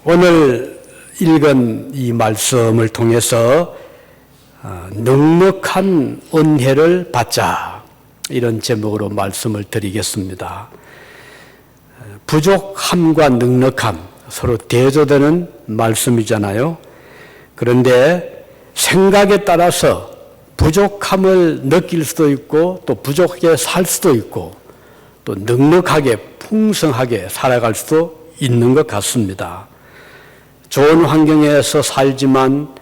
오늘 읽은 이 말씀을 통해서 넉넉한 은혜를 받자, 이런 제목으로 말씀을 드리겠습니다. 부족함과 넉넉함, 서로 대조되는 말씀이잖아요. 그런데 생각에 따라서 부족함을 느낄 수도 있고, 또 부족하게 살 수도 있고, 또 넉넉하게 풍성하게 살아갈 수도 있는 것 같습니다. 좋은 환경에서 살지만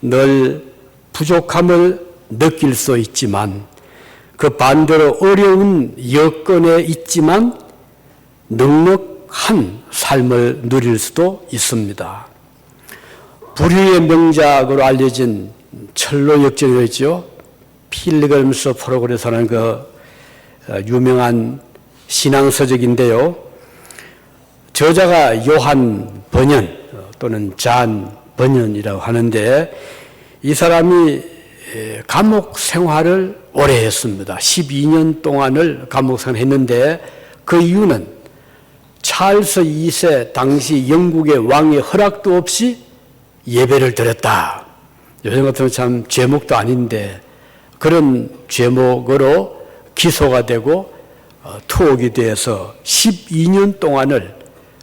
늘 부족함을 느낄 수 있지만, 그 반대로 어려운 여건에 있지만 넉넉한 삶을 누릴 수도 있습니다. 불후의 명작으로 알려진 철로 역정이었죠. 필리그림스 프로그레스라는 그 유명한 신앙서적인데요. 저자가 요한 번연 또는 잔 번연이라고 하는데, 이 사람이 감옥 생활을 오래 했습니다. 12년 동안을 감옥 생활했는데, 그 이유는 찰스 2세 당시 영국의 왕의 허락도 없이 예배를 드렸다. 요즘 같으면 참 죄목도 아닌데 그런 죄목으로 기소가 되고 투옥이 돼서 12년 동안을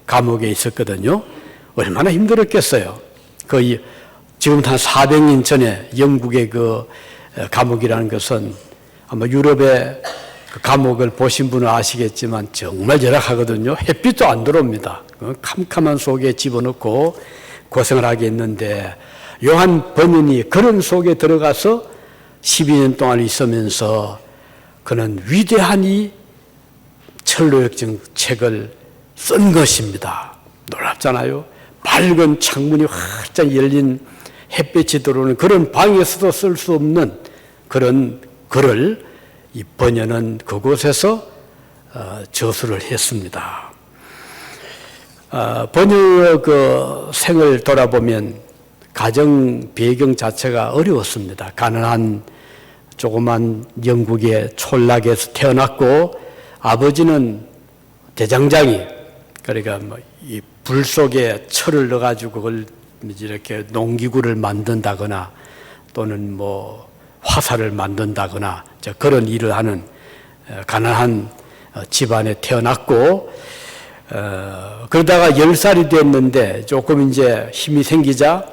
감옥에 있었거든요. 얼마나 힘들었겠어요. 거의 지금부터 한 400년 전에 영국의 그 감옥이라는 것은 아마 유럽의 그 감옥을 보신 분은 아시겠지만 정말 열악하거든요. 햇빛도 안 들어옵니다. 캄캄한 속에 집어넣고 고생을 하게 했는데, 요한 번연이 그런 속에 들어가서 12년 동안 있으면서 그는 위대한 이 철로역정 책을 쓴 것입니다. 놀랍잖아요. 밝은 창문이 활짝 열린 햇빛이 들어오는 그런 방에서도 쓸 수 없는 그런 글을 이 번연은 그곳에서 저술을 했습니다. 번연의 그 생을 돌아보면 가정 배경 자체가 어려웠습니다. 가난한 조그만 영국의 촌락에서 태어났고, 아버지는 대장장이, 그러니까 뭐 이 불 속에 철을 넣어가지고 그걸 이렇게 농기구를 만든다거나 또는 뭐 화살을 만든다거나 그런 일을 하는 가난한 집안에 태어났고, 그러다가 10살이 됐는데 조금 이제 힘이 생기자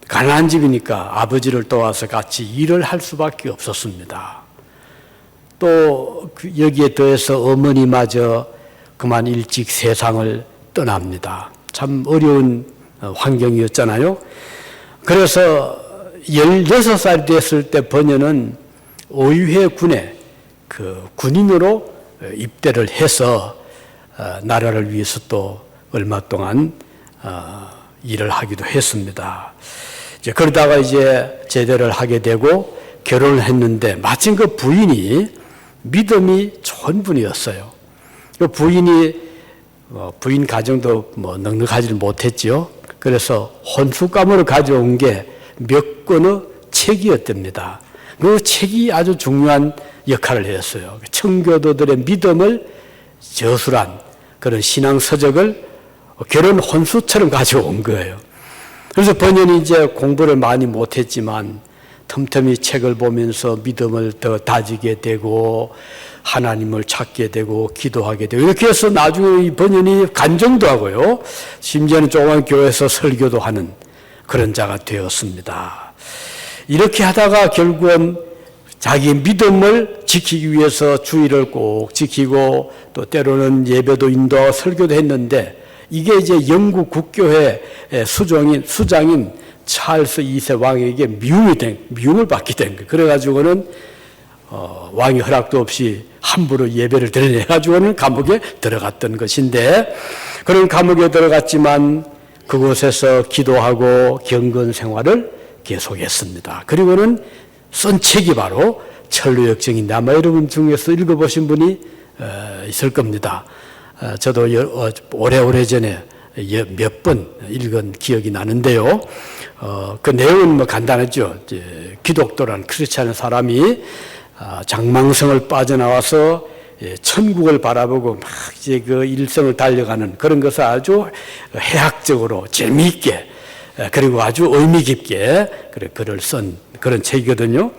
가난한 집이니까 아버지를 도와서 같이 일을 할 수밖에 없었습니다. 또 여기에 더해서 어머니마저 그만 일찍 세상을 떠납니다. 참 어려운 환경이었잖아요. 그래서 16살이 됐을 때 번연은 의회 군에 그 군인으로 입대를 해서 나라를 위해서 또 얼마 동안 일을 하기도 했습니다. 이제 그러다가 이제 제대를 하게 되고 결혼을 했는데, 마침 그 부인이 믿음이 좋은 분이었어요. 그 부인 가정도 뭐 넉넉하지를 못했지요. 그래서 혼수감으로 가져온 게 몇 권의 책이었답니다. 그 책이 아주 중요한 역할을 했어요. 청교도들의 믿음을 저술한 그런 신앙서적을 결혼 혼수처럼 가져온 거예요. 그래서 번연이 이제 공부를 많이 못했지만 틈틈이 책을 보면서 믿음을 더 다지게 되고 하나님을 찾게 되고 기도하게 되고, 이렇게 해서 나중에 이 번연이 간증도 하고요, 심지어는 조그만 교회에서 설교도 하는 그런 자가 되었습니다. 이렇게 하다가 결국은 자기 믿음을 지키기 위해서 주의를 꼭 지키고, 또 때로는 예배도 인도하고 설교도 했는데, 이게 이제 영국 국교회 수장인 찰스 2세 왕에게 미움을 받게 된 거예요. 그래가지고는 왕의 허락도 없이 함부로 예배를 드려내가지고는 감옥에 들어갔던 것인데, 그런 감옥에 들어갔지만 그곳에서 기도하고 경건 생활을 계속했습니다. 그리고는 쓴 책이 바로 철로역정인데, 아마 여러분 중에서 읽어보신 분이 있을 겁니다. 저도 오래전에 몇 번 읽은 기억이 나는데요. 그 내용은 뭐 간단하죠. 기독도란 크리스찬 사람이 장망성을 빠져나와서 천국을 바라보고 막 이제 그 일생을 달려가는 그런 것을 아주 해학적으로 재미있게 그리고 아주 의미 깊게 글을 쓴 그런 책이거든요.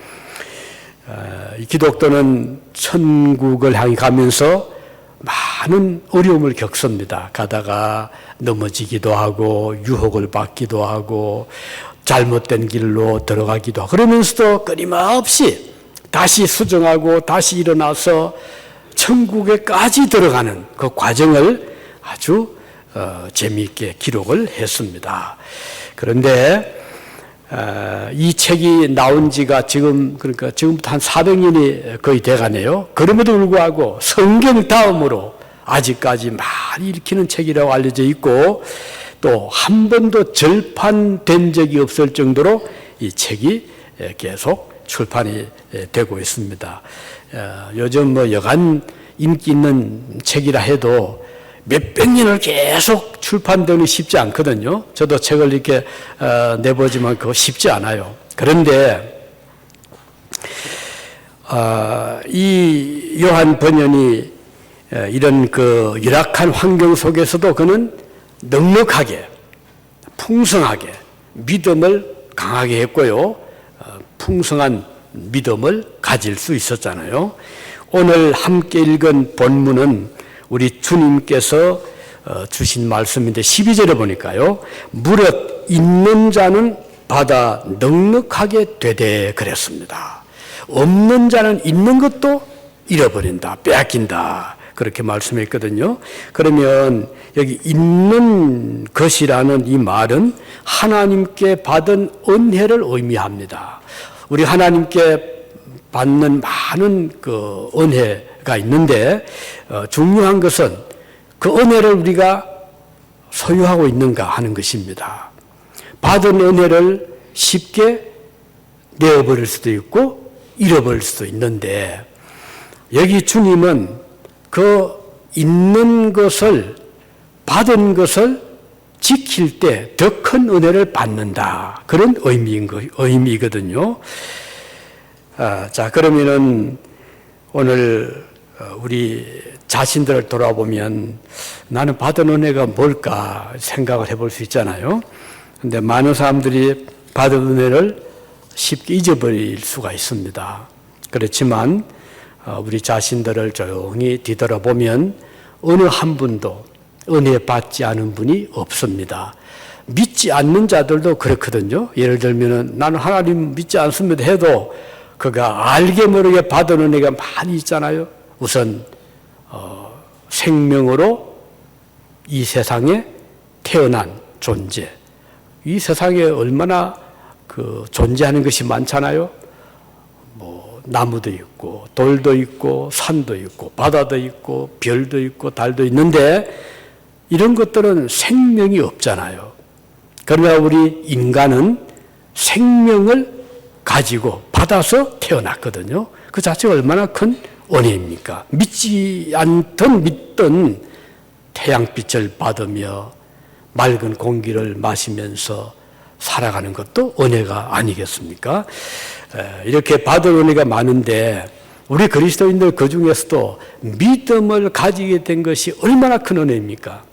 이 기독교는 천국을 향해 가면서 많은 어려움을 겪습니다. 가다가 넘어지기도 하고 유혹을 받기도 하고 잘못된 길로 들어가기도 하고 그러면서도 끊임없이 다시 수정하고 다시 일어나서 천국에까지 들어가는 그 과정을 아주 재미있게 기록을 했습니다. 그런데 이 책이 나온 지가 그러니까 지금부터 한 400년이 거의 돼가네요. 그럼에도 불구하고 성경 다음으로 아직까지 많이 읽히는 책이라고 알려져 있고 또 한 번도 절판된 적이 없을 정도로 이 책이 계속 출판이 되고 있습니다. 요즘 뭐 여간 인기 있는 책이라 해도 몇백 년을 계속 출판되는 쉽지 않거든요. 저도 책을 이렇게 내보지만 그거 쉽지 않아요. 그런데 이 요한 번연이 이런 그 열악한 환경 속에서도 그는 넉넉하게 풍성하게 믿음을 강하게 했고요. 풍성한 믿음을 가질 수 있었잖아요. 오늘 함께 읽은 본문은 우리 주님께서 주신 말씀인데 12절에 보니까요. 무릇 있는 자는 받아 넉넉하게 되되 그랬습니다. 없는 자는 있는 것도 잃어버린다, 빼앗긴다. 그렇게 말씀했거든요. 그러면 여기 있는 것이라는 이 말은 하나님께 받은 은혜를 의미합니다. 우리 하나님께 받는 많은 그 은혜가 있는데 중요한 것은 그 은혜를 우리가 소유하고 있는가 하는 것입니다. 받은 은혜를 쉽게 내어버릴 수도 있고 잃어버릴 수도 있는데 여기 주님은 그 있는 것을 받은 것을 지킬 때 더 큰 은혜를 받는다. 그런 의미거든요. 자, 그러면은 오늘 우리 자신들을 돌아보면 나는 받은 은혜가 뭘까 생각을 해볼 수 있잖아요. 근데 많은 사람들이 받은 은혜를 쉽게 잊어버릴 수가 있습니다. 그렇지만 우리 자신들을 조용히 뒤돌아보면 어느 한 분도 은혜 받지 않은 분이 없습니다. 믿지 않는 자들도 그렇거든요. 예를 들면 나는 하나님 믿지 않습니다 해도 그가 알게 모르게 받은 은혜가 많이 있잖아요. 우선 생명으로 이 세상에 태어난 존재. 이 세상에 얼마나 그 존재하는 것이 많잖아요. 뭐 나무도 있고 돌도 있고 산도 있고 바다도 있고 별도 있고 달도 있는데 이런 것들은 생명이 없잖아요. 그러나 우리 인간은 생명을 가지고 받아서 태어났거든요. 그 자체가 얼마나 큰 은혜입니까? 믿지 않던 믿던 태양빛을 받으며 맑은 공기를 마시면서 살아가는 것도 은혜가 아니겠습니까? 이렇게 받은 은혜가 많은데 우리 그리스도인들 그 중에서도 믿음을 가지게 된 것이 얼마나 큰 은혜입니까?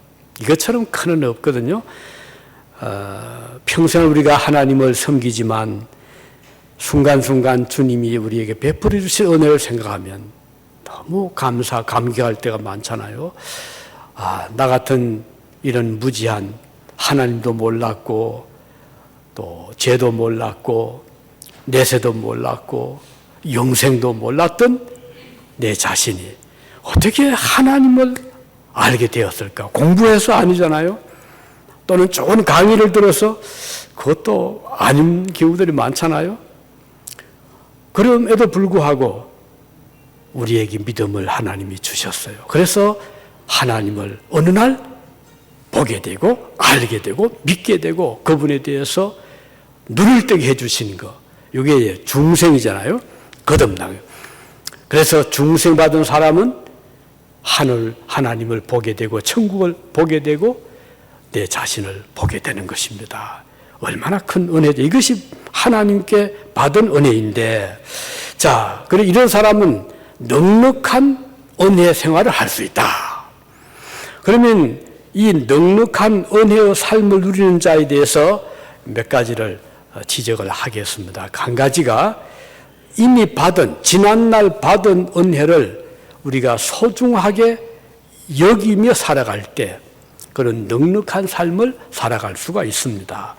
이것처럼 큰 은혜 없거든요. 평생 우리가 하나님을 섬기지만 순간순간 주님이 우리에게 베풀어 주실 은혜를 생각하면 너무 감격할 때가 많잖아요. 나 같은 이런 무지한 하나님도 몰랐고 또 죄도 몰랐고 내세도 몰랐고 영생도 몰랐던 내 자신이 어떻게 하나님을 알게 되었을까? 공부해서 아니잖아요. 또는 좋은 강의를 들어서 그것도 아닌 경우들이 많잖아요. 그럼에도 불구하고 우리에게 믿음을 하나님이 주셨어요. 그래서 하나님을 어느 날 보게 되고 알게 되고 믿게 되고 그분에 대해서 눈을 뜨게 해주시는 거. 이게 중생이잖아요. 거듭나요. 그래서 중생 받은 사람은 하나님을 보게 되고 천국을 보게 되고 내 자신을 보게 되는 것입니다. 얼마나 큰 은혜죠. 이것이 하나님께 받은 은혜인데 자, 그래 이런 사람은 넉넉한 은혜 생활을 할 수 있다. 그러면 이 넉넉한 은혜의 삶을 누리는 자에 대해서 몇 가지를 지적을 하겠습니다. 한 가지가 이미 지난날 받은 은혜를 우리가 소중하게 여기며 살아갈 때 그런 넉넉한 삶을 살아갈 수가 있습니다.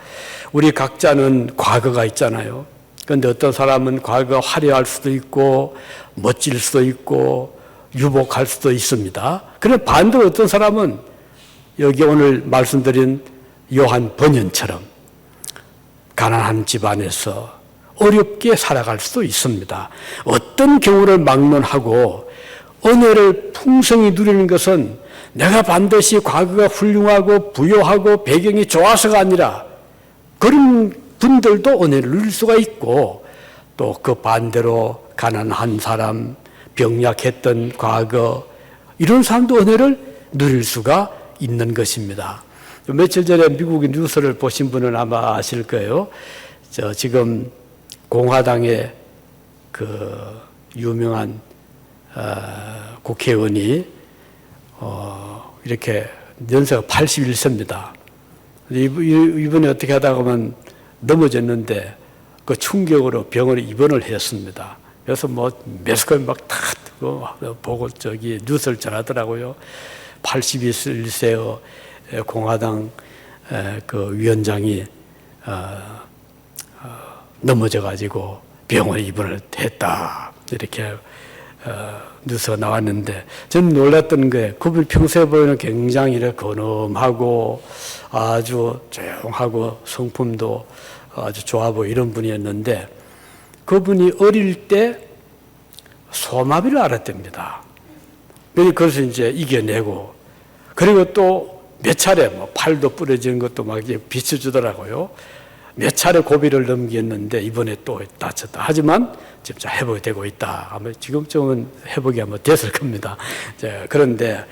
우리 각자는 과거가 있잖아요. 그런데 어떤 사람은 과거가 화려할 수도 있고 멋질 수도 있고 유복할 수도 있습니다. 그런데 반대로 어떤 사람은 여기 오늘 말씀드린 요한 번연처럼 가난한 집안에서 어렵게 살아갈 수도 있습니다. 어떤 경우를 막론하고 은혜를 풍성히 누리는 것은 내가 반드시 과거가 훌륭하고 부유하고 배경이 좋아서가 아니라 그런 분들도 은혜를 누릴 수가 있고 또 그 반대로 가난한 사람, 병약했던 과거 이런 사람도 은혜를 누릴 수가 있는 것입니다. 며칠 전에 미국의 뉴스를 보신 분은 아마 아실 거예요. 지금 공화당의 그 유명한 국회의원이 이렇게 연세가 81세입니다. 이번에 어떻게 하다가 보면 넘어졌는데 그 충격으로 병원에 입원을 했습니다. 그래서 뭐 매스컴이 막 다 보고 뉴스를 전하더라고요. 81세의 공화당 그 위원장이 넘어져가지고 병원에 입원을 했다. 이렇게 뉴스가 나왔는데 저는 놀랐던 게 그분 평소에 보이는 굉장히 근엄하고 아주 조용하고 성품도 아주 좋아 보이고 이런 분이었는데 그분이 어릴 때 소마비를 앓았답니다. 그래서 이제 이겨내고 그리고 또 몇 차례 팔도 부러지는 것도 막 이제 비춰주더라고요. 몇 차례 고비를 넘겼는데 이번에 또 다쳤다. 하지만 지금 회복이 되고 있다. 아마 지금쯤은 회복이 아마 됐을 겁니다. 그런데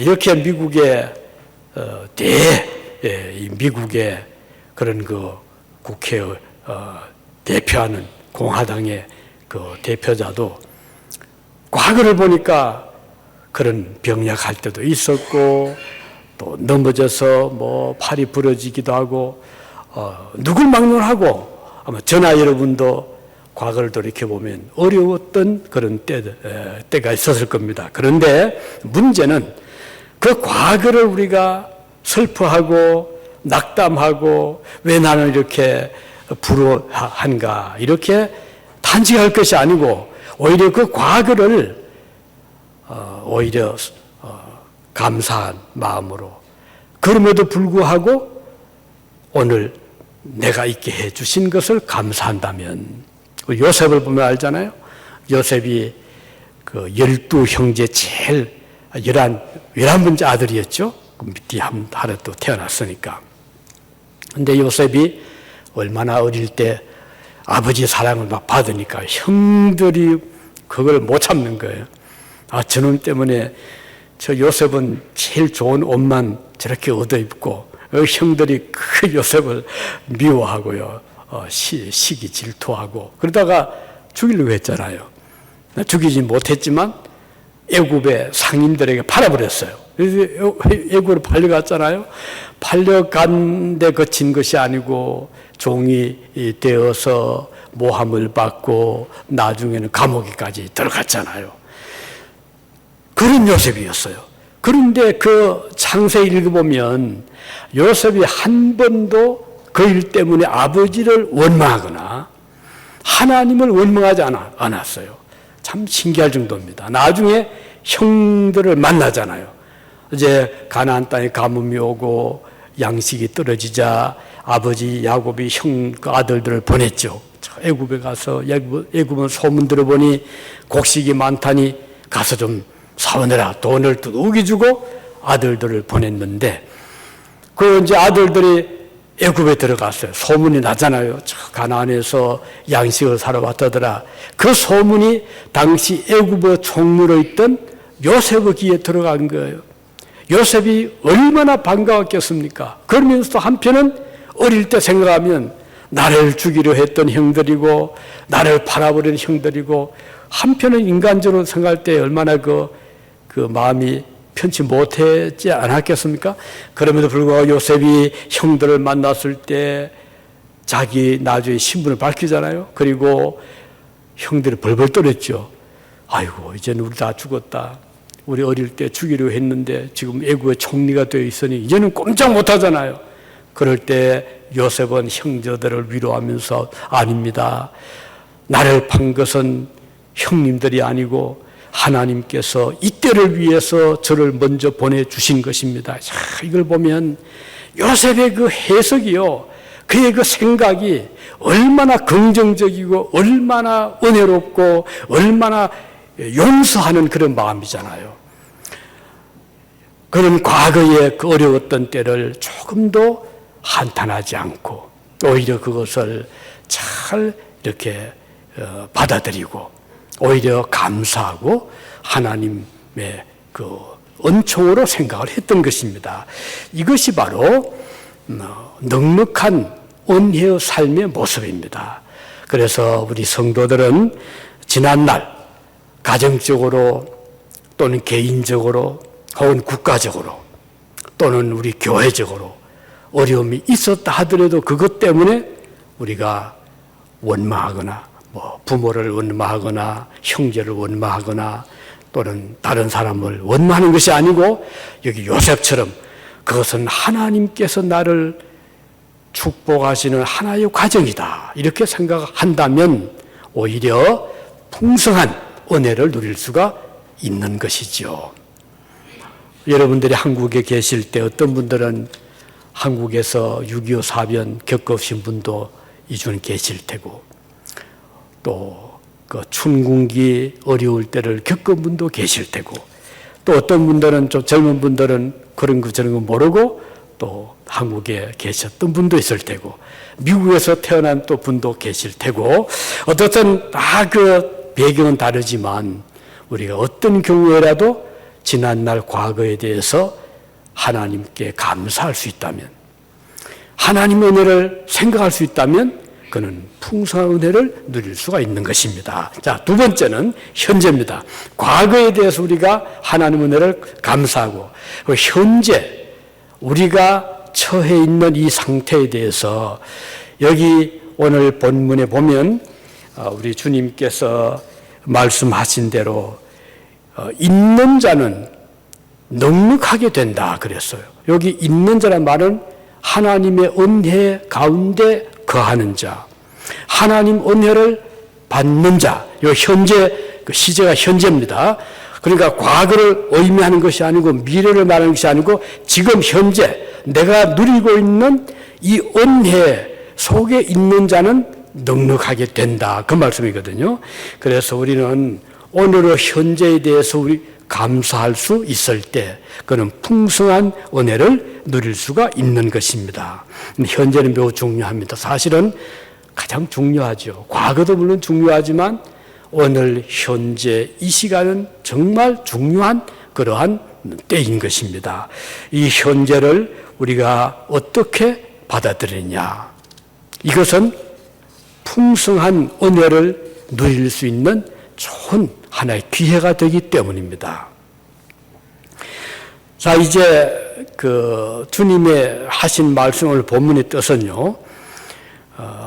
이렇게 미국의 미국의 그런 그 국회의 대표하는 공화당의 그 대표자도 과거를 보니까 그런 병약할 때도 있었고 또 넘어져서 뭐 팔이 부러지기도 하고 누굴 막론하고 아마 전하 여러분도 과거를 돌이켜보면 어려웠던 그런 때가 있었을 겁니다. 그런데 문제는 그 과거를 우리가 슬퍼하고 낙담하고 왜 나는 이렇게 불우한가 이렇게 단식할 것이 아니고 오히려 그 과거를 오히려 감사한 마음으로 그럼에도 불구하고 오늘 내가 있게 해주신 것을 감사한다면 요셉을 보면 알잖아요. 요셉이 그 12형제 제일 11번째 아들이었죠. 밑에 하나 또 태어났으니까. 근데 요셉이 얼마나 어릴 때 아버지 사랑을 막 받으니까 형들이 그걸 못 참는 거예요. 저놈 때문에 저 요셉은 제일 좋은 옷만 저렇게 얻어 입고 형들이 그 요셉을 미워하고요. 시기 질투하고 그러다가 죽이려고 했잖아요. 죽이지 못했지만 애굽의 상인들에게 팔아버렸어요. 그래서 애굽으로 팔려갔잖아요. 팔려간데 그친 것이 아니고 종이 되어서 모함을 받고 나중에는 감옥에까지 들어갔잖아요. 그런 요셉이었어요. 그런데 그 창세 읽어보면 요셉이 한 번도 그 일 때문에 아버지를 원망하거나 하나님을 원망하지 않았어요. 참 신기할 정도입니다. 나중에 형들을 만나잖아요. 이제 가나안 땅에 가뭄이 오고 양식이 떨어지자 아버지 야곱이 형 아들들을 보냈죠. 애굽에 가서 애굽은 소문 들어보니 곡식이 많다니 가서 좀 사오느라 돈을 두둑이 주고 아들들을 보냈는데 그 이제 아들들이 애굽에 들어갔어요. 소문이 나잖아요. 가나안에서 양식을 사러 왔다더라. 그 소문이 당시 애굽의 총무로 있던 요셉의 귀에 들어간 거예요. 요셉이 얼마나 반가웠겠습니까? 그러면서도 한편은 어릴 때 생각하면 나를 죽이려 했던 형들이고 나를 팔아버린 형들이고 한편은 인간적으로 생각할 때 얼마나 그 마음이 편치 못했지 않았겠습니까? 그럼에도 불구하고 요셉이 형들을 만났을 때 자기 나중에 신분을 밝히잖아요. 그리고 형들이 벌벌 떨었죠. 아이고 이제는 우리 다 죽었다. 우리 어릴 때 죽이려 했는데 지금 애국의 총리가 되어 있으니 이제는 꼼짝 못하잖아요. 그럴 때 요셉은 형제들을 위로하면서 아닙니다. 나를 판 것은 형님들이 아니고 하나님께서 이때를 위해서 저를 먼저 보내주신 것입니다. 자, 이걸 보면 요셉의 그 해석이요, 그의 그 생각이 얼마나 긍정적이고 얼마나 은혜롭고 얼마나 용서하는 그런 마음이잖아요. 그런 과거의 그 어려웠던 때를 조금도 한탄하지 않고 오히려 그것을 잘 이렇게 받아들이고 오히려 감사하고 하나님의 그 은총으로 생각을 했던 것입니다. 이것이 바로 넉넉한 은혜의 삶의 모습입니다. 그래서 우리 성도들은 지난날 가정적으로 또는 개인적으로 혹은 국가적으로 또는 우리 교회적으로 어려움이 있었다 하더라도 그것 때문에 우리가 원망하거나 부모를 원망하거나 형제를 원망하거나 또는 다른 사람을 원망하는 것이 아니고 여기 요셉처럼 그것은 하나님께서 나를 축복하시는 하나의 과정이다 이렇게 생각한다면 오히려 풍성한 은혜를 누릴 수가 있는 것이죠. 여러분들이 한국에 계실 때 어떤 분들은 한국에서 6.25 사변 겪으신 분도 이 중 계실 테고 또 그 춘궁기 어려울 때를 겪은 분도 계실 테고 또 어떤 분들은 좀 젊은 분들은 그런 거 저런 거 모르고 또 한국에 계셨던 분도 있을 테고 미국에서 태어난 또 분도 계실 테고 어떻든 다 그 배경은 다르지만 우리가 어떤 경우에라도 지난날 과거에 대해서 하나님께 감사할 수 있다면 하나님의 은혜를 생각할 수 있다면 그는 풍성한 은혜를 누릴 수가 있는 것입니다. 자, 두 번째는 현재입니다. 과거에 대해서 우리가 하나님의 은혜를 감사하고 현재 우리가 처해 있는 이 상태에 대해서 여기 오늘 본문에 보면 우리 주님께서 말씀하신 대로 있는 자는 넉넉하게 된다 그랬어요. 여기 있는 자란 말은 하나님의 은혜 가운데 거하는 자, 하나님 은혜를 받는 자, 요 현재, 그 시제가 현재입니다. 그러니까 과거를 의미하는 것이 아니고 미래를 말하는 것이 아니고 지금 현재 내가 누리고 있는 이 은혜 속에 있는 자는 넉넉하게 된다. 그 말씀이거든요. 그래서 우리는 오늘의 현재에 대해서 우리 감사할 수 있을 때 그는 풍성한 은혜를 누릴 수가 있는 것입니다. 현재는 매우 중요합니다. 사실은 가장 중요하죠. 과거도 물론 중요하지만 오늘 현재 이 시간은 정말 중요한 그러한 때인 것입니다. 이 현재를 우리가 어떻게 받아들이냐, 이것은 풍성한 은혜를 누릴 수 있는 좋은 하나의 기회가 되기 때문입니다. 자, 이제 그 주님의 하신 말씀을 본문의 뜻은요,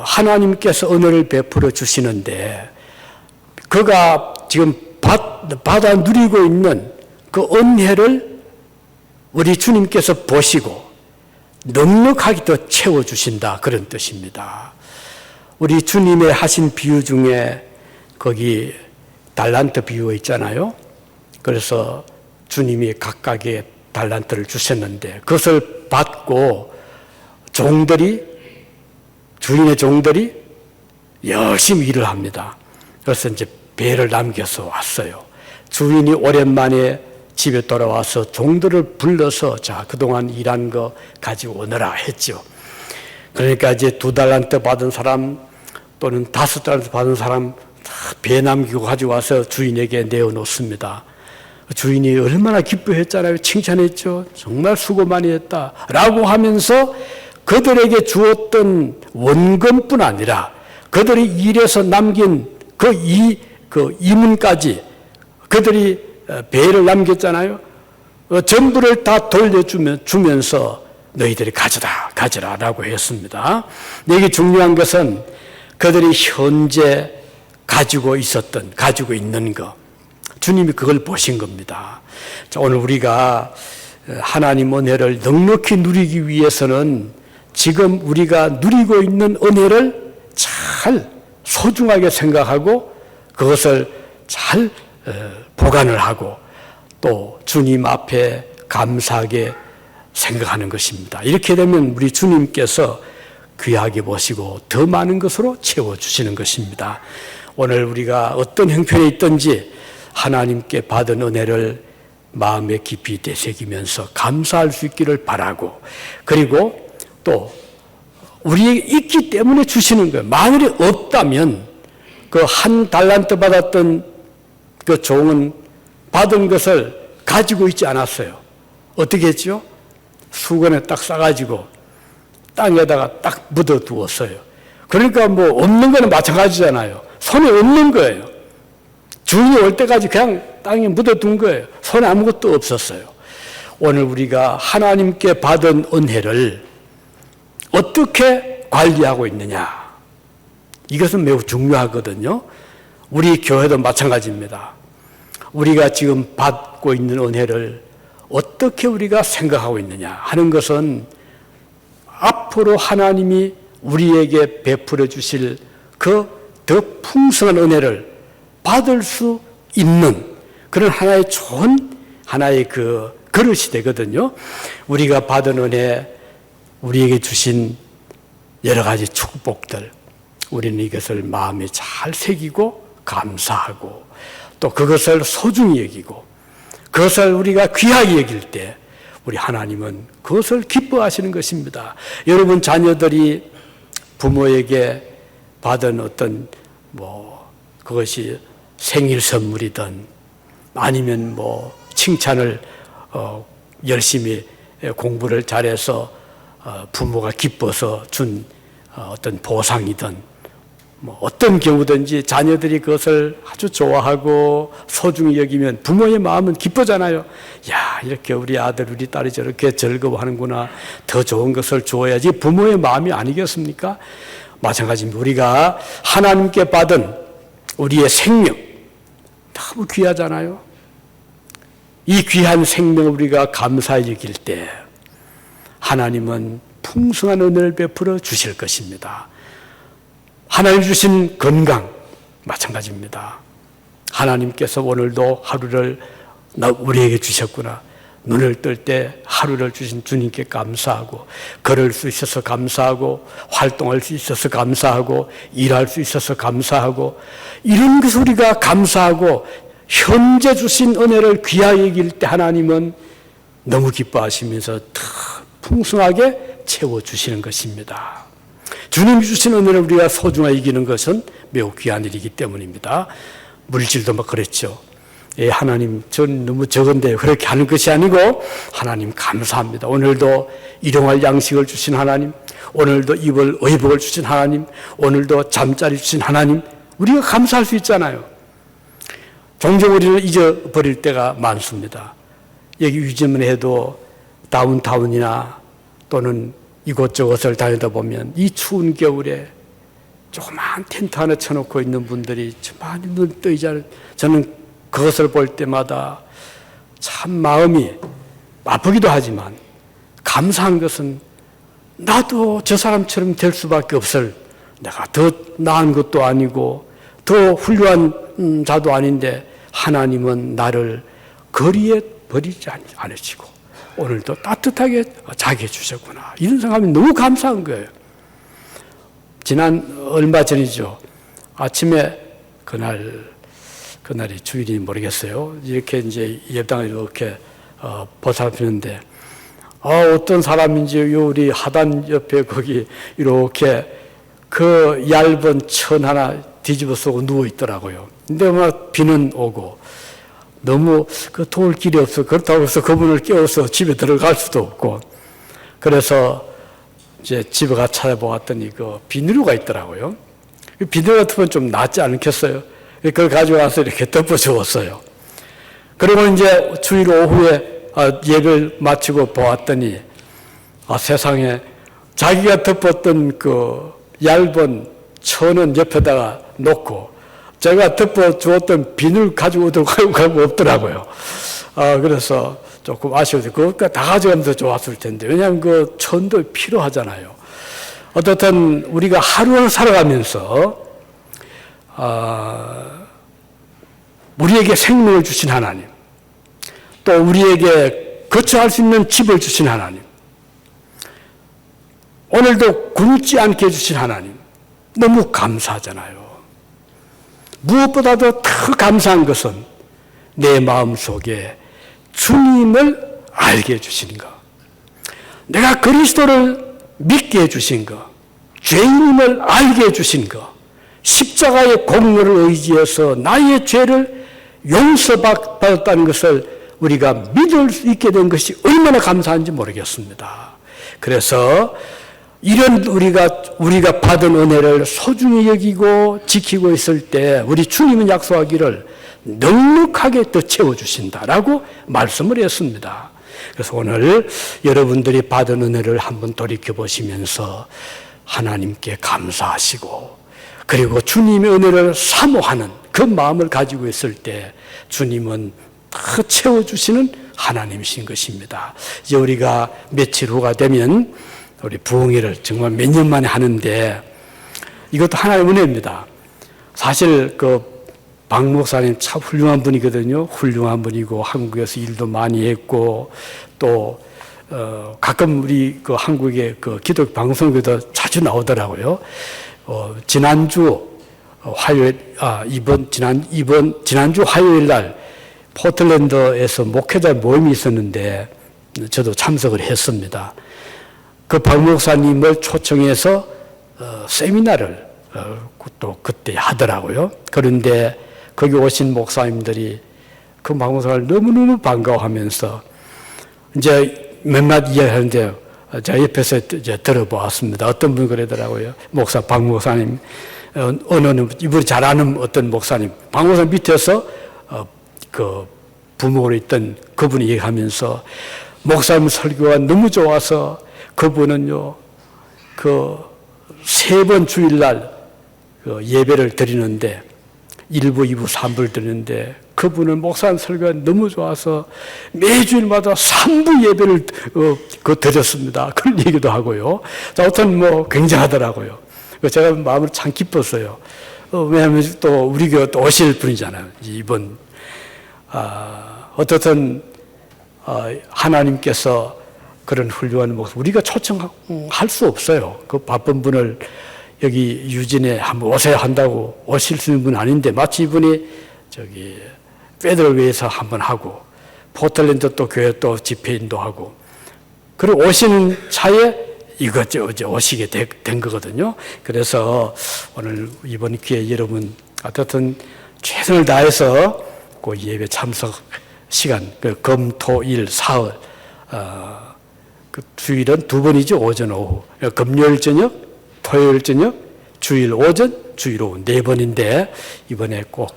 하나님께서 은혜를 베풀어 주시는데 그가 지금 받아 누리고 있는 그 은혜를 우리 주님께서 보시고 넉넉하게 더 채워주신다, 그런 뜻입니다. 우리 주님의 하신 비유 중에 거기 달란트 비유가 있잖아요. 그래서 주님이 각각의 달란트를 주셨는데 그것을 받고 주인의 종들이 열심히 일을 합니다. 그래서 이제 배를 남겨서 왔어요. 주인이 오랜만에 집에 돌아와서 종들을 불러서 자, 그동안 일한 거 가지고 오너라 했죠. 그러니까 이제 2달란트 받은 사람 또는 5달란트 받은 사람 배 남기고 가지고 와서 주인에게 내어놓습니다. 주인이 얼마나 기뻐했잖아요. 칭찬했죠. 정말 수고 많이 했다 라고 하면서 그들에게 주었던 원금뿐 아니라 그들이 일해서 남긴 그 이문까지 그들이 배를 남겼잖아요. 전부를 다 돌려주면서 너희들이 가져라라고 했습니다. 여기 중요한 것은 그들이 현재 가지고 있는 것. 주님이 그걸 보신 겁니다. 자, 오늘 우리가 하나님 은혜를 넉넉히 누리기 위해서는 지금 우리가 누리고 있는 은혜를 잘 소중하게 생각하고 그것을 잘 보관을 하고 또 주님 앞에 감사하게 생각하는 것입니다. 이렇게 되면 우리 주님께서 귀하게 보시고 더 많은 것으로 채워주시는 것입니다. 오늘 우리가 어떤 형편에 있든지 하나님께 받은 은혜를 마음에 깊이 되새기면서 감사할 수 있기를 바라고 그리고 또 우리에게 있기 때문에 주시는 거예요. 만일에 없다면 그 한 달란트 받았던 그 종은 받은 것을 가지고 있지 않았어요. 어떻게 했죠? 수건에 딱 싸가지고 땅에다가 딱 묻어두었어요. 그러니까 뭐 없는 거는 마찬가지잖아요. 손에 없는 거예요. 주인이 올 때까지 그냥 땅에 묻어둔 거예요. 손에 아무것도 없었어요. 오늘 우리가 하나님께 받은 은혜를 어떻게 관리하고 있느냐. 이것은 매우 중요하거든요. 우리 교회도 마찬가지입니다. 우리가 지금 받고 있는 은혜를 어떻게 우리가 생각하고 있느냐 하는 것은 앞으로 하나님이 우리에게 베풀어 주실 그 더 풍성한 은혜를 받을 수 있는 그런 하나의 좋은 하나의 그 그릇이 되거든요. 우리가 받은 은혜, 우리에게 주신 여러 가지 축복들, 우리는 이것을 마음에 잘 새기고 감사하고 또 그것을 소중히 여기고 그것을 우리가 귀하게 여길 때 우리 하나님은 그것을 기뻐하시는 것입니다. 여러분 자녀들이 부모에게 받은 어떤 그것이 생일 선물이든 아니면 칭찬을 열심히 공부를 잘해서 부모가 기뻐서 준 어떤 보상이든 어떤 경우든지 자녀들이 그것을 아주 좋아하고 소중히 여기면 부모의 마음은 기쁘잖아요. 야, 이렇게 우리 아들, 우리 딸이 저렇게 즐거워하는구나. 더 좋은 것을 주어야지 부모의 마음이 아니겠습니까? 마찬가지입니다. 우리가 하나님께 받은 우리의 생명 너무 귀하잖아요. 이 귀한 생명을 우리가 감사히 여길 때 하나님은 풍성한 은혜를 베풀어 주실 것입니다. 하나님 주신 건강 마찬가지입니다. 하나님께서 오늘도 하루를 우리에게 주셨구나. 눈을 뜰 때 하루를 주신 주님께 감사하고 걸을 수 있어서 감사하고 활동할 수 있어서 감사하고 일할 수 있어서 감사하고 이런 것을 우리가 감사하고 현재 주신 은혜를 귀하게 여길 때 하나님은 너무 기뻐하시면서 더 풍성하게 채워주시는 것입니다. 주님이 주신 은혜를 우리가 소중하게 여기는 것은 매우 귀한 일이기 때문입니다. 물질도 그랬죠. 예, 하나님, 전 너무 적은데 그렇게 하는 것이 아니고 하나님 감사합니다. 오늘도 일용할 양식을 주신 하나님, 오늘도 입을 의복을 주신 하나님, 오늘도 잠자리 주신 하나님, 우리가 감사할 수 있잖아요. 종종 우리는 잊어버릴 때가 많습니다. 여기 유지만 해도 다운타운이나 또는 이곳저곳을 다니다 보면 이 추운 겨울에 조그마한 텐트 하나 쳐놓고 있는 분들이 많이 눈 뜨이잖아요. 저는 그것을 볼 때마다 참 마음이 아프기도 하지만 감사한 것은 나도 저 사람처럼 될 수밖에 없을, 내가 더 나은 것도 아니고 더 훌륭한 자도 아닌데 하나님은 나를 거리에 버리지 않으시고 오늘도 따뜻하게 자게 해주셨구나. 이런 생각하면 너무 감사한 거예요. 지난 얼마 전이죠. 아침에 그날이 주일인지 모르겠어요. 이렇게 이제 예배당을 이렇게 보살피는데 어떤 사람인지 우리 하단 옆에 거기 이렇게 그 얇은 천 하나 뒤집어 쓰고 누워 있더라고요. 근데 막 비는 오고 너무 그 도울 길이 없어. 그렇다고 해서 그분을 깨워서 집에 들어갈 수도 없고 그래서 이제 집에 가 찾아보았더니 그 비누가 있더라고요. 비누 같으면 좀 낫지 않겠어요? 그걸 가져와서 이렇게 덮어 주었어요. 그리고 이제 주일 오후에 예배를 마치고 보았더니 세상에 자기가 덮었던 그 얇은 천은 옆에다가 놓고 제가 덮어 주었던 비누를 가지고 가고 없더라고요. 그래서 조금 아쉬워서 그것까지 다 가져가면 더 좋았을 텐데, 왜냐하면 그 천도 필요하잖아요. 어떻든 우리가 하루를 살아가면서 우리에게 생명을 주신 하나님, 또 우리에게 거처할 수 있는 집을 주신 하나님, 오늘도 굶지 않게 해주신 하나님, 너무 감사하잖아요. 무엇보다도 더 감사한 것은 내 마음속에 주님을 알게 해주신 것, 내가 그리스도를 믿게 해주신 것, 죄인임을 알게 해주신 것, 십자가의 공로를 의지해서 나의 죄를 용서받았다는 것을 우리가 믿을 수 있게 된 것이 얼마나 감사한지 모르겠습니다. 그래서 이런 우리가 받은 은혜를 소중히 여기고 지키고 있을 때 우리 주님은 약속하기를 넉넉하게 더 채워주신다라고 말씀을 했습니다. 그래서 오늘 여러분들이 받은 은혜를 한번 돌이켜보시면서 하나님께 감사하시고, 그리고 주님의 은혜를 사모하는 그 마음을 가지고 있을 때 주님은 더 채워주시는 하나님이신 것입니다. 이제 우리가 며칠 후가 되면 우리 부흥회를 정말 몇 년 만에 하는데 이것도 하나의 은혜입니다. 사실 박 목사님 참 훌륭한 분이거든요. 훌륭한 분이고 한국에서 일도 많이 했고, 또 가끔 우리 한국의 기독교 방송에도 자주 나오더라고요. 지난주 화요일, 지난주 화요일 날 포틀랜드에서 목회자 모임이 있었는데 저도 참석을 했습니다. 그 박 목사님을 초청해서 세미나를 또 그때 하더라고요. 그런데 거기 오신 목사님들이 그 박 목사를 너무너무 반가워하면서 이제 몇 마디 이야기하는데 제가 옆에서 이제 들어보았습니다. 어떤 분이 그러더라고요. 박 목사님, 이분이 잘 아는 어떤 목사님, 박 목사님 밑에서 그 부모로 있던 그분이 얘기하면서 목사님 설교가 너무 좋아서 그분은요, 3번 주일날 예배를 드리는데 1부, 2부, 3부를 드리는데 그분은 목사님 설교가 너무 좋아서 매주일마다 3부 예배를 드렸습니다. 그런 얘기도 하고요. 자, 어떤 굉장하더라고요. 제가 마음을 참 기뻤어요. 왜냐하면 또 우리 교회 또 오실 분이잖아요. 이번 어떻든 하나님께서 그런 훌륭한 목사, 우리가 초청할 수 없어요. 그 바쁜 분을 여기 유진에 한번 오세요 한다고 오실 수 있는 분 아닌데, 마치 이분이 페더럴웨이에서 한번 하고, 포틀랜드 또 교회 또 집회인도 하고, 그리고 오시는 차에 이제 오시게 된 거거든요. 그래서 오늘 이번 기회에 여러분 어떻든 최선을 다해서 그 예배 참석 시간, 금, 토, 일, 사흘, 그 주일은 2번이죠. 오전, 오후. 금요일 저녁, 토요일 저녁, 주일 오전, 주일 오후 4번인데 이번에 꼭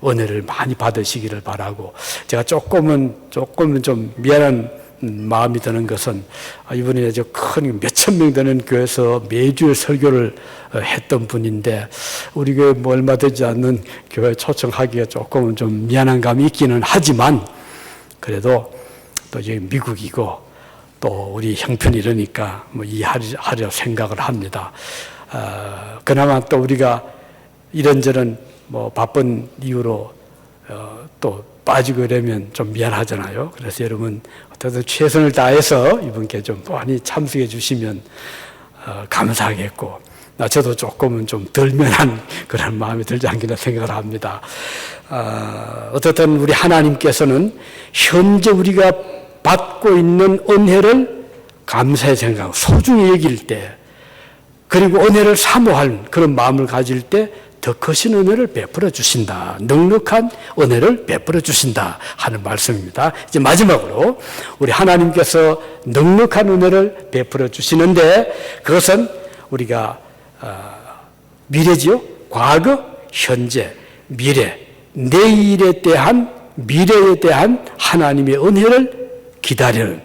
은혜를 많이 받으시기를 바라고, 제가 조금은 좀 미안한 마음이 드는 것은 이번에 큰 몇천 명 되는 교회에서 매주일 설교를 했던 분인데 우리 교회 얼마 되지 않는 교회 초청하기가 조금은 좀 미안한 감이 있기는 하지만, 그래도 또 여기 미국이고 또 우리 형편이 이러니까 이해하려 생각을 합니다. 그나마 또 우리가 이런저런 바쁜 이유로 또 빠지고 이러면 좀 미안하잖아요. 그래서 여러분 어떻든 최선을 다해서 이분께 좀 많이 참석해 주시면 감사하겠고, 저도 조금은 좀 덜 면한 그런 마음이 들지 않겠나 생각을 합니다. 어떻든 우리 하나님께서는 현재 우리가 받고 있는 은혜를 감사의 생각, 소중히 여길 때, 그리고 은혜를 사모할 그런 마음을 가질 때 더 크신 은혜를 베풀어 주신다. 넉넉한 은혜를 베풀어 주신다 하는 말씀입니다. 이제 마지막으로 우리 하나님께서 넉넉한 은혜를 베풀어 주시는데 그것은 우리가 미래지요. 과거, 현재, 미래, 내일에 대한 미래에 대한 하나님의 은혜를 기다리는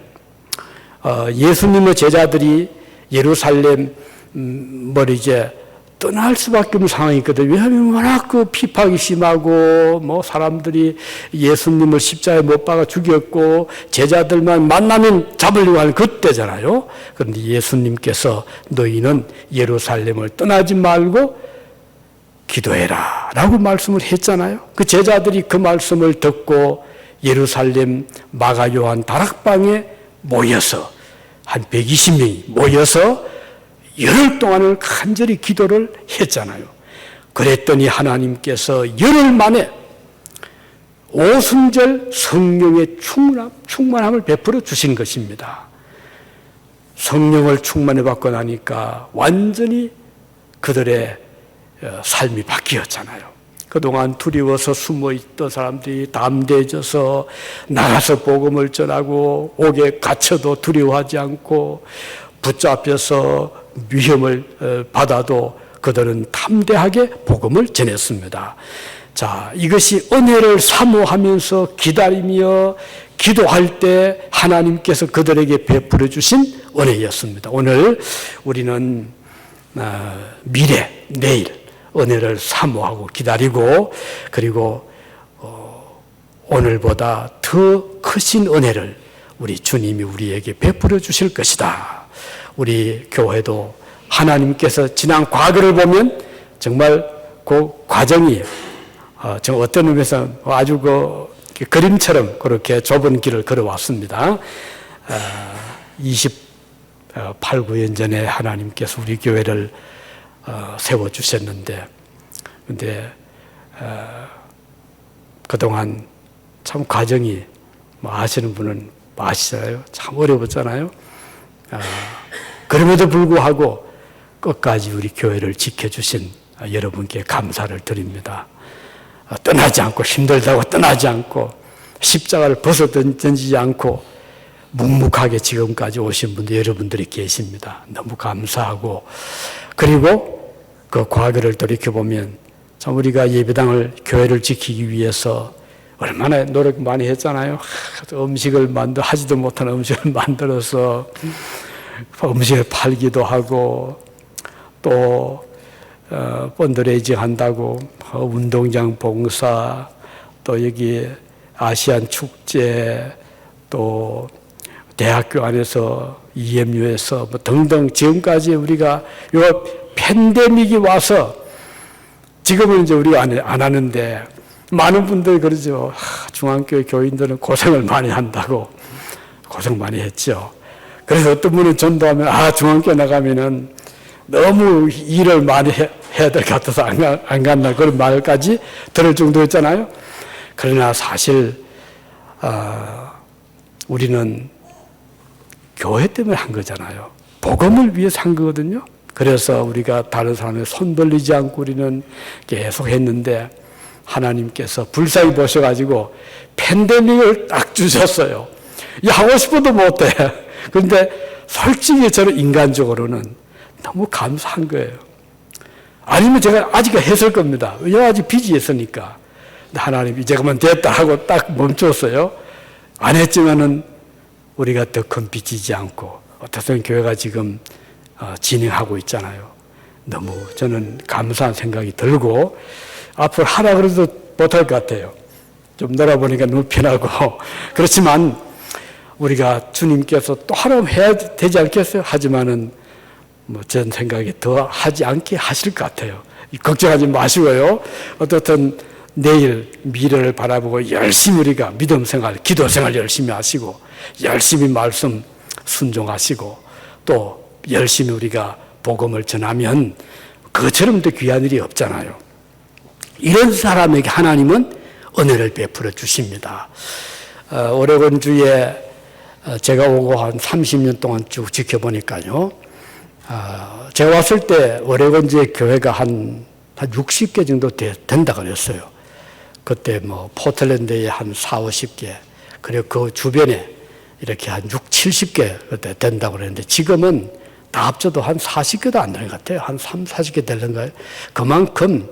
예수님의 제자들이 예루살렘을 이제 떠날 수밖에 없는 상황이 있거든요. 왜냐하면 워낙 그 피박이 심하고 사람들이 예수님을 십자가에 못 박아 죽였고 제자들만 만나면 잡으려고 하는 그때잖아요. 그런데 예수님께서 너희는 예루살렘을 떠나지 말고 기도해라 라고 말씀을 했잖아요. 그 제자들이 그 말씀을 듣고 예루살렘 마가 요한 다락방에 모여서 한 120명이 모여서 열흘 동안을 간절히 기도를 했잖아요. 그랬더니 하나님께서 열흘 만에 오순절 성령의 충만함을 베풀어 주신 것입니다. 성령을 충만해 받고 나니까 완전히 그들의 삶이 바뀌었잖아요. 그동안 두려워서 숨어있던 사람들이 담대해져서 나가서 복음을 전하고 옥에 갇혀도 두려워하지 않고 붙잡혀서 위험을 받아도 그들은 담대하게 복음을 전했습니다. 자, 이것이 은혜를 사모하면서 기다리며 기도할 때 하나님께서 그들에게 베풀어 주신 은혜였습니다. 오늘 우리는 미래, 내일 은혜를 사모하고 기다리고 그리고 오늘보다 더 크신 은혜를 우리 주님이 우리에게 베풀어 주실 것이다. 우리 교회도 하나님께서 지난 과거를 보면 정말 그 과정이 어떤 의미에서 아주 그 그림처럼 그렇게 좁은 길을 걸어왔습니다. 28, 9년 전에 하나님께서 우리 교회를 세워주셨는데 근데 그동안 참 과정이 아시는 분은 아시잖아요. 참 어려웠잖아요. 그럼에도 불구하고 끝까지 우리 교회를 지켜주신 여러분께 감사를 드립니다. 떠나지 않고 힘들다고 떠나지 않고 십자가를 벗어던지지 않고 묵묵하게 지금까지 오신 분들 여러분들이 계십니다. 너무 감사하고 그리고 그 과거를 돌이켜보면 참 우리가 예배당을 교회를 지키기 위해서 얼마나 노력 많이 했잖아요. 음식을 하지도 못한 음식을 만들어서 음식을 팔기도 하고 또 펀드레이징 한다고 운동장 봉사 또 여기 아시안 축제 또 대학교 안에서 EMU에서 등등 지금까지 우리가 요 팬데믹이 와서 지금은 이제 우리가 안 하는데 많은 분들이 그러죠. 중앙교회 교인들은 고생을 많이 한다고 고생 많이 했죠. 그래서 어떤 분은 전도하면 중앙교회 나가면은 너무 일을 많이 해야 될 것 같아서 안 간다 그런 말까지 들을 정도였잖아요. 그러나 사실 우리는 교회 때문에 한 거잖아요. 복음을 위해서 한 거거든요. 그래서 우리가 다른 사람의 손 벌리지 않고 우리는 계속 했는데 하나님께서 불쌍히 보셔가지고 팬데믹을 딱 주셨어요. 하고 싶어도 못해. 그런데 솔직히 저는 인간적으로는 너무 감사한 거예요. 아니면 제가 아직 했을 겁니다. 왜냐하면 아직 빚이 있으니까. 하나님이 이제 그만 됐다 하고 딱 멈췄어요. 안 했지만은 우리가 더 큰 빚지지 않고 어떻든 교회가 지금 진행하고 있잖아요. 너무 저는 감사한 생각이 들고 앞으로 하라 그래도 못할 것 같아요. 좀 놀아보니까 너무 편하고 그렇지만 우리가 주님께서 또 하라면 해야 되지 않겠어요? 하지만은 전 생각에 더 하지 않게 하실 것 같아요. 걱정하지 마시고요. 어떻든 내일 미래를 바라보고 열심히 우리가 믿음 생활, 기도 생활 열심히 하시고 열심히 말씀 순종하시고 또 열심히 우리가 복음을 전하면 그처럼 더 귀한 일이 없잖아요. 이런 사람에게 하나님은 은혜를 베풀어 주십니다. 오레곤주에 제가 오고 한 30년 동안 쭉 지켜보니까요. 제가 왔을 때 오레곤주의 교회가 한 한 60개 정도 된다 그랬어요. 그때 뭐 포틀랜드에 한 4, 50개, 그리고 그 주변에 이렇게 한 6, 70개 그때 된다고 그랬는데 지금은 다 합쳐도 한 40개도 안 되는 것 같아요. 한 3, 40개 되는가요? 그만큼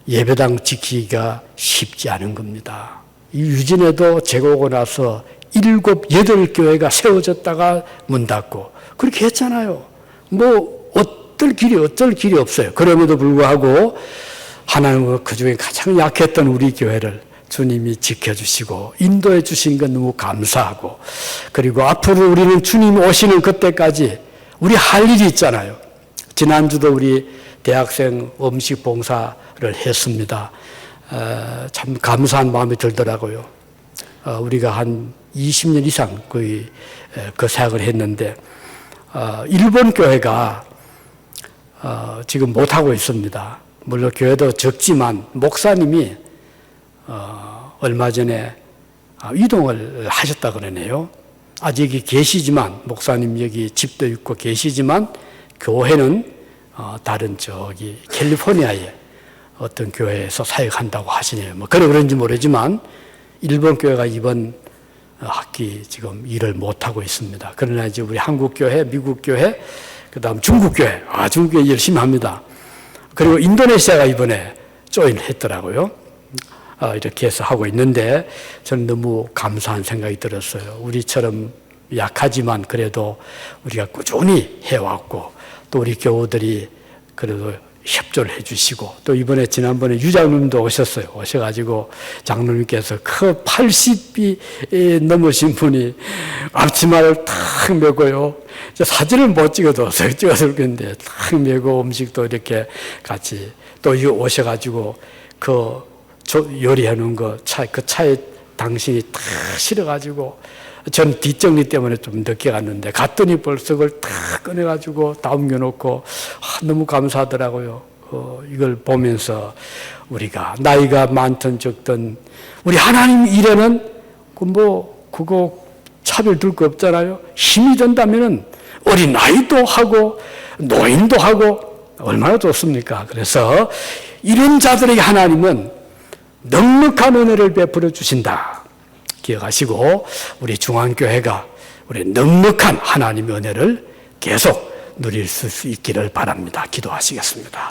예배당 지키기가 쉽지 않은 겁니다. 이 유진에도 제가 오고 나서 7, 8교회가 세워졌다가 문 닫고 그렇게 했잖아요. 뭐 어쩔 길이 없어요. 그럼에도 불구하고 하나님은 그중에 가장 약했던 우리 교회를 주님이 지켜주시고 인도해 주신 건 너무 감사하고, 그리고 앞으로 우리는 주님 오시는 그때까지 우리 할 일이 있잖아요. 지난주도 우리 대학생 음식 봉사를 했습니다. 참 감사한 마음이 들더라고요. 우리가 한 20년 이상 거의 그 사역을 했는데 일본 교회가 지금 못하고 있습니다. 물론 교회도 적지만 목사님이 얼마 전에 이동을 하셨다 그러네요. 아직 계시지만, 목사님 여기 집도 있고 계시지만 교회는 다른 캘리포니아의 어떤 교회에서 사역한다고 하시네요. 뭐 그런지 모르지만 일본 교회가 이번 학기 지금 일을 못하고 있습니다. 그러나 이제 우리 한국 교회, 미국 교회, 그 다음 중국 교회, 중국 교회 열심히 합니다. 그리고 인도네시아가 이번에 조인을 했더라고요. 이렇게 해서 하고 있는데 저는 너무 감사한 생각이 들었어요. 우리처럼 약하지만 그래도 우리가 꾸준히 해왔고, 또 우리 교우들이 그래도 협조를 해주시고, 또 이번에 지난번에 유장님도 오셔가지고 장로님께서 그 80이 넘으신 분이 앞치마를 탁 메고요. 사진을 못 찍어도 찍어서 그랬는데 탁 메고 음식도 이렇게 같이 또 오셔가지고 그 요리해 놓은 그 차에 당신이 탁 실어가지고, 전 뒷정리 때문에 좀 늦게 갔는데 갔더니 벌써 그걸 탁 꺼내가지고 다 옮겨놓고 너무 감사하더라고요. 이걸 보면서 우리가 나이가 많든 적든 우리 하나님 일에는 그거 차별 둘 거 없잖아요. 힘이 된다면은 어린 아이도 하고 노인도 하고 얼마나 좋습니까? 그래서 이런 자들에게 하나님은 넉넉한 은혜를 베풀어 주신다. 기억하시고 우리 중앙교회가 우리 넉넉한 하나님의 은혜를 계속 누릴 수 있기를 바랍니다. 기도하시겠습니다.